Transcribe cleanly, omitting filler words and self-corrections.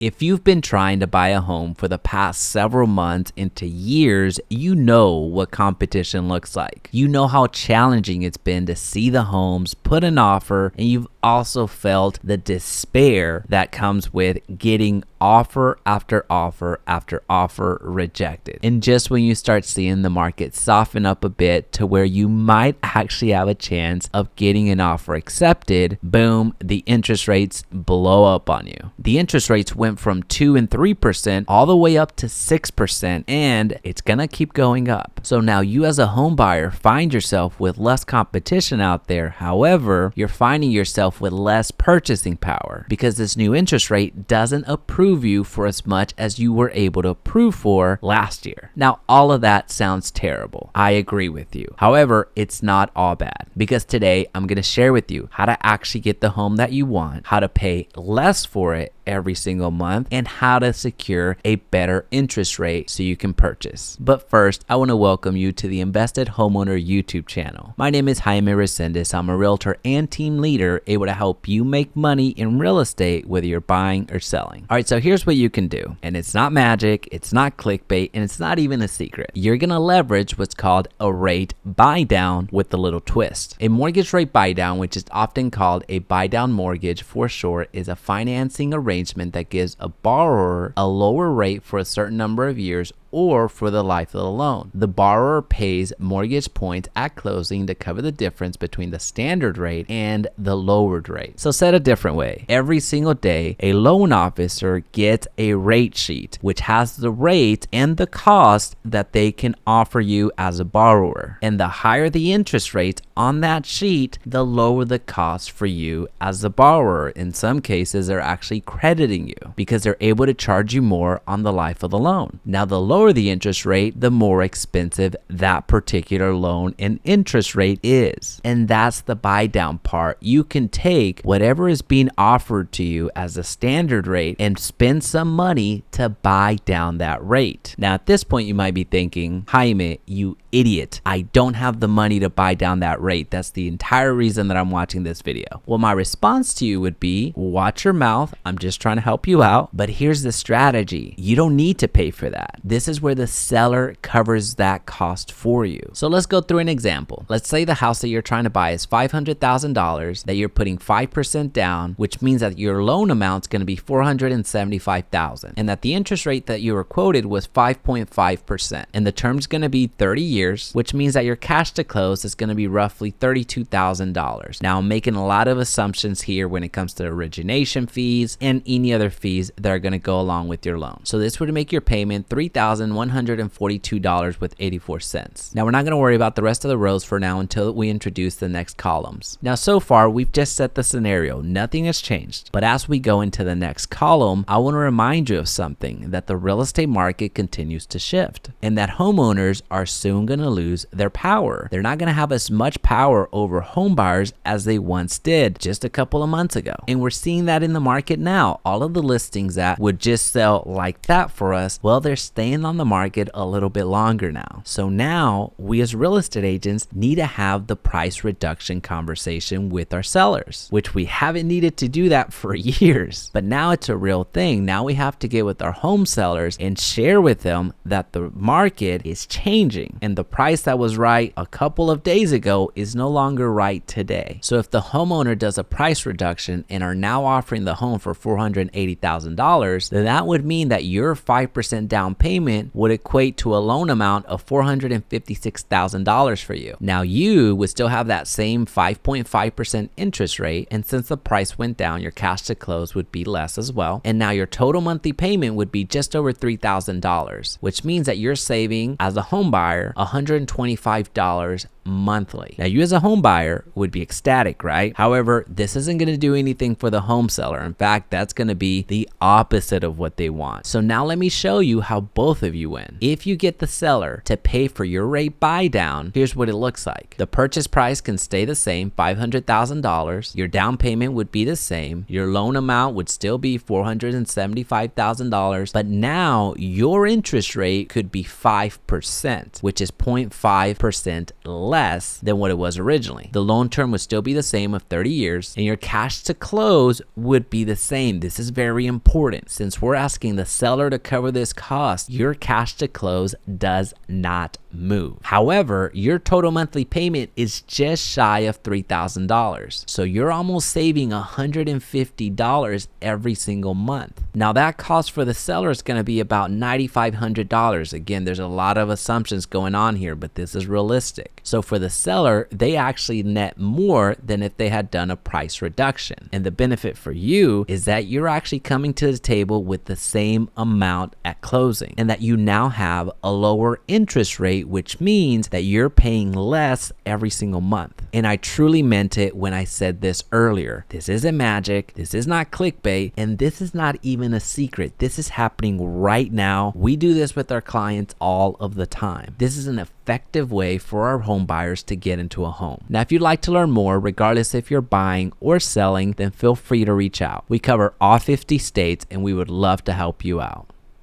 If you've been trying to buy a home for the past several months into years, you know what competition looks like. You know how challenging it's been to see the homes, put an offer, and you've also felt the despair that comes with getting offer after offer after offer rejected. And just when you start seeing the market soften up a bit to where you might actually have a chance of getting an offer accepted, boom, the interest rates blow up on you. The interest rates went from 2 and 3% all the way up to 6%, and it's gonna keep going up. So now you as a home buyer find yourself with less competition out there. However, you're finding yourself with less purchasing power because this new interest rate doesn't approve you for as much as you were able to approve for last year. Now, all of that sounds terrible. I agree with you. However, it's not all bad because today I'm going to share with you how to actually get the home that you want, how to pay less for it every single month, and how to secure a better interest rate so you can purchase. But first, I want to welcome you to the Invested Homeowner YouTube channel. My name is Jaime Resendiz. I'm a realtor and team leader able to help you make money in real estate whether you're buying or selling. All right, so here's what you can do. And it's not magic, it's not clickbait, and it's not even a secret. You're going to leverage what's called a rate buy down with a little twist. A mortgage rate buy down, which is often called a buy down mortgage for short, is a financing arrangement that gives a borrower a lower rate for a certain number of years or for the life of the loan. The borrower pays mortgage points at closing to cover the difference between the standard rate and the lowered rate. So said a different way, every single day, a loan officer gets a rate sheet, which has the rate and the cost that they can offer you as a borrower. And the higher the interest rate on that sheet, the lower the cost for you as the borrower. In some cases, they're actually crediting you because they're able to charge you more on the life of the loan. Now, the lower the interest rate, the more expensive that particular loan and interest rate is. And that's the buy down part. You can take whatever is being offered to you as a standard rate and spend some money to buy down that rate. Now, at this point, you might be thinking, Jaime, you idiot. I don't have the money to buy down that rate. That's the entire reason that I'm watching this video. Well, my response to you would be, watch your mouth. I'm just trying to help you out. But here's the strategy. You don't need to pay for that. This is where the seller covers that cost for you. So let's go through an example. Let's say the house that you're trying to buy is $500,000, that you're putting 5% down, which means that your loan amount is going to be $475,000, and that the interest rate that you were quoted was 5.5%, and the term's going to be 30 years, which means that your cash to close is going to be roughly $32,000. Now, I'm making a lot of assumptions here when it comes to origination fees and any other fees that are going to go along with your loan. So this would make your payment $3,142.84. Now, we're not going to worry about the rest of the rows for now until we introduce the next columns. Now, so far, we've just set the scenario. Nothing has changed. But as we go into the next column, I want to remind you of something, that the real estate market continues to shift and that homeowners are soon going to lose their power. They're not going to have as much power over home buyers as they once did just a couple of months ago. And we're seeing that in the market now. All of the listings that would just sell like that for us, well, they're staying on the market a little bit longer now. So now we as real estate agents need to have the price reduction conversation with our sellers, which we haven't needed to do that for years. But now it's a real thing. Now we have to get with our home sellers and share with them that the market is changing and the price that was right a couple of days ago is no longer right today. So if the homeowner does a price reduction and are now offering the home for $480,000, then that would mean that your 5% down payment would equate to a loan amount of $456,000 for you. Now you would still have that same 5.5% interest rate, and since the price went down, your cash to close would be less as well. And now your total monthly payment would be just over $3,000, which means that you're saving as a home buyer $125 monthly. Now you as a home buyer would be ecstatic, right? However, this isn't going to do anything for the home seller. In fact, that's going to be the opposite of what they want. So now let me show you how both of you win. If you get the seller to pay for your rate buy down, here's what it looks like. The purchase price can stay the same, $500,000. Your down payment would be the same. Your loan amount would still be $475,000, but now your interest rate could be 5%, which is 0.5% less less than what it was originally. The loan term would still be the same of 30 years, and your cash to close would be the same. This is very important. Since we're asking the seller to cover this cost, your cash to close does not move. However, your total monthly payment is just shy of $3,000. So you're almost saving $150 every single month. Now that cost for the seller is going to be about $9,500. Again, there's a lot of assumptions going on here, but this is realistic. So for the seller, they actually net more than if they had done a price reduction. And the benefit for you is that you're actually coming to the table with the same amount at closing, and that you now have a lower interest rate, which means that you're paying less every single month. And I truly meant it when I said this earlier. This isn't magic. This is not clickbait. And this is not even a secret. This is happening right now. We do this with our clients all of the time. This is an effective way for our home buyers to get into a home. Now, if you'd like to learn more, regardless if you're buying or selling, then feel free to reach out. We cover all 50 states and we would love to help you out.